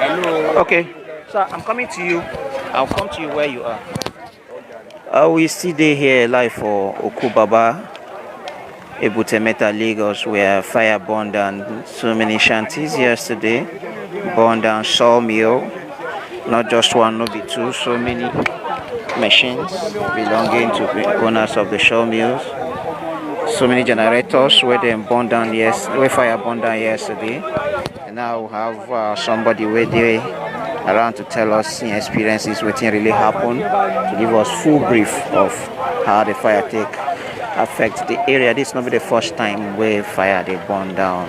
Okay, so I'm coming to you. I'll come to you where you are. We still day here live for Okubaba, Ebute Meta Lagos, where fire burned down so many shanties yesterday. Burned down sawmill, not just one, not be two, so many machines belonging to the owners of the sawmills. So many generators where they burned down where fire burned down yesterday. And now we have somebody where they around to tell us in experiences what really happened, to give us full brief of how the fire affect the area. This not be the first time where fire they burn down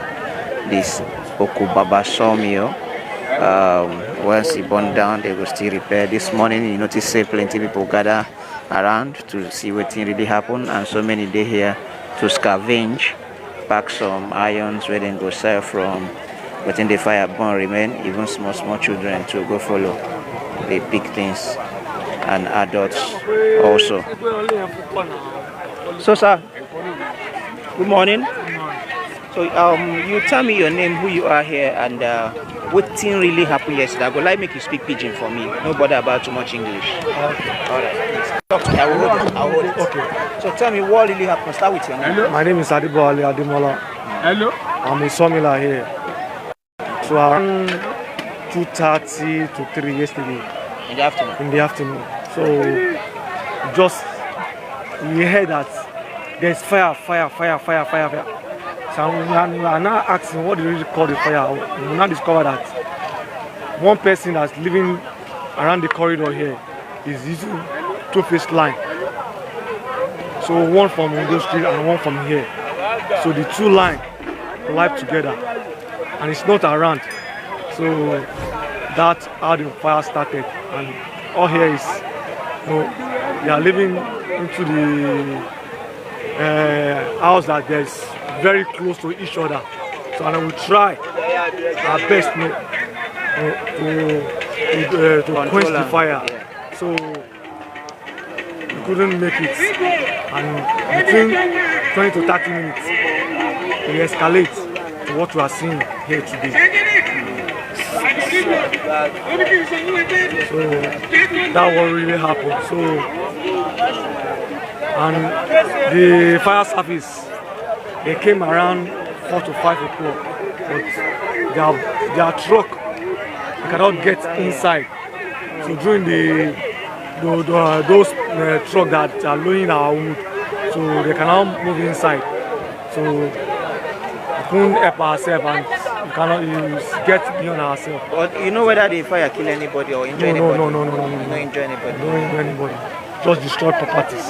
this Okubaba sawmill. Once it burned down, they will still repair. This morning you notice say plenty people gather around to see what really happened, and so many they here to scavenge, pack some irons where they go sell from within the fire burn remain, even small children to go follow the big things, and adults also. So sir, good morning. So you tell me your name, who you are here, and what thing really happened yesterday. I would like make you speak pidgin for me. No bother about too much English. Okay. Alright, please. Talk to me. I will hold it. Okay. So tell me what really happened. Start with your name. Hello. My name is Adibole Ademola. Hello. I'm a sawmiller here. So around 2:30 to 3 yesterday. In the afternoon? In the afternoon. So just we heard that there's fire. So we are now asking what do you call the fire. We now discover that one person that's living around the corridor here is using two-phase line. So one from Indo Street and one from here. So the two lines collide together and it's not around. So that's how the fire started. And all here is, they are living into the house that there's very close to each other. So and we try our best to quench the fire. So we couldn't make it. And between 20 to 30 minutes, we escalate to what we are seeing here today. So that what really happened. So and the fire service, they came around 4 to 5 o'clock, but their truck cannot get inside. So during those trucks that are loading our wood, so they cannot move inside. So we couldn't help ourselves and we cannot get beyond ourselves. But you know whether the fire kill anybody or injure anybody? No. No injure anybody? No injure anybody. Just destroy properties.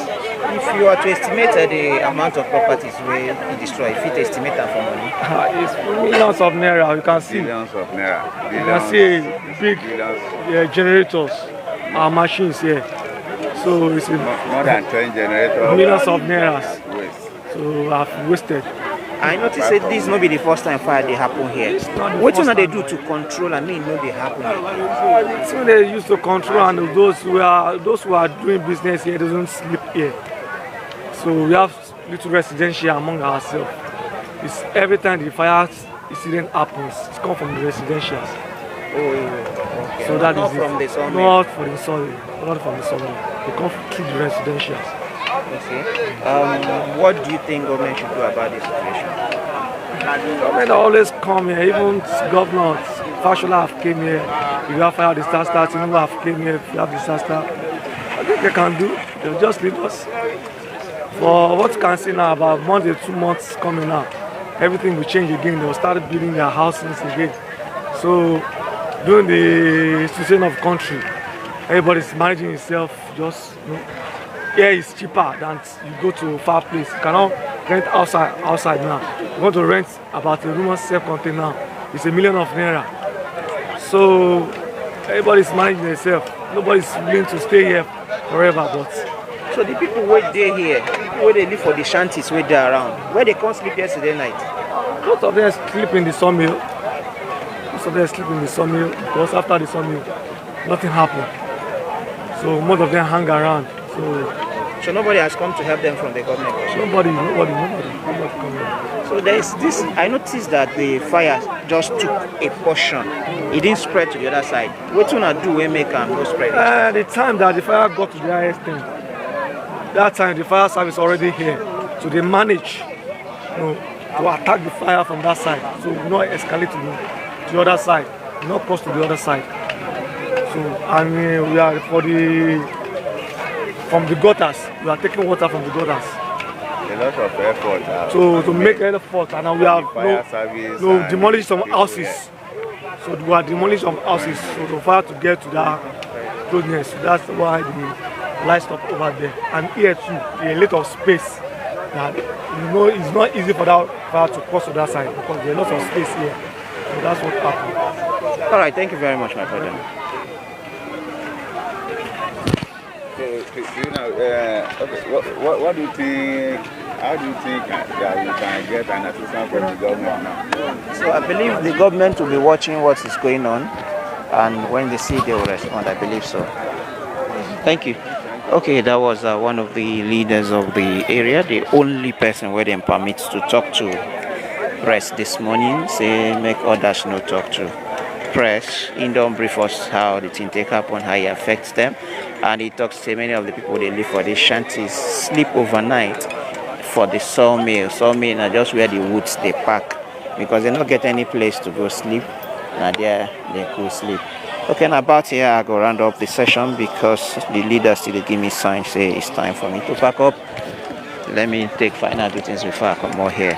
If you are to estimate the amount of properties where you destroy, if you estimate that for money? It's millions of naira, you can see. Billions of naira. You can see big generators, our machines here. So it's more than 20 generators. Millions of naira. So I've wasted. I noticed that this will not be the first time fire they happen here. What do they do to control and know they happen here? It's when they used to control, and those who are doing business here doesn't sleep here. So we have little residential among ourselves. It's every time the fire incident happens, it's come from the residentials. Oh, okay. So that not is from it. the sawmill. Not from the sawmill. Not from the sawmill. They come through the residentials. Okay. What do you think government should do about this situation? Government always come here. Even governors, Fashola have came here. If you have fire disaster, Trøúble have came here. If you have disaster, I think they can do. They'll just leave us. For what you can see now, about 1 to 2 months coming now, everything will change again. They'll start building their houses again. So during the situation of country, everybody's managing himself. Just here is cheaper than you go to a far place. You cannot rent outside now. You want to rent about a room self-contained now. It's $1 million naira. So everybody's managing themselves. Nobody's willing to stay here forever. But so the people where they here, where they live for the shanties where they around, where they can't sleep yesterday night? Most of them sleep in the sawmill. Most of them sleep in the sawmill because after the sawmill, nothing happened. So most of them hang around. So nobody has come to help them from the government? Nobody. much coming. So there is this. I noticed that the fire just took a portion. It didn't spread to the other side. What you do we make am no spread? The time that the fire got to the highest thing, that time the fire service already here, so they manage, to attack the fire from that side, so not escalate to the other side, not cross to the other side. So and we are from the gutters, we are taking water from the gutters. A lot of effort. So to make an effort, and we have fire service demolish some houses. So we are demolishing some houses, so the fire to get to that closeness. That's why the light stop over there. And here too, a lot of space that it's not easy for that fire to cross to that side because there's a lot of space here. So that's what happened. All right, thank you very much, my brother. What do you think? How do you think that we can get an assistance from the government now? So I believe the government will be watching what is going on, and when they see, they will respond. I believe so. Thank you. Okay, that was one of the leaders of the area, the only person where they permit to talk to press this morning. Say make others no talk to press. He don't brief us how the thing take up on how it affects them, and he talks to many of the people they live for the shanties sleep overnight for the sawmill. Sawmill are just where the woods they pack because they don't get any place to go sleep. Now there they could sleep. Okay, and about here I go round up the session because the leader still give me sign say it's time for me to pack up. Let me take final details before I come more here.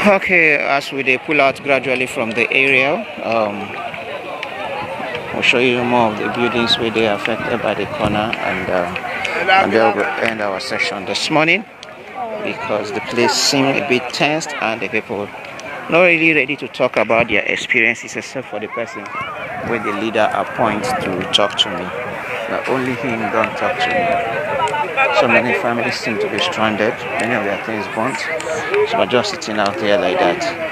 Okay, as we pull out gradually from the area, we'll show you more of the buildings where they are affected by the corner, and they'll end our session this morning because the place seemed a bit tensed and the people not really ready to talk about their experiences except for the person where the leader appoints to talk to me. But only him don't talk to me. So many families seem to be stranded, many of their things burnt, so we're just sitting out there like that.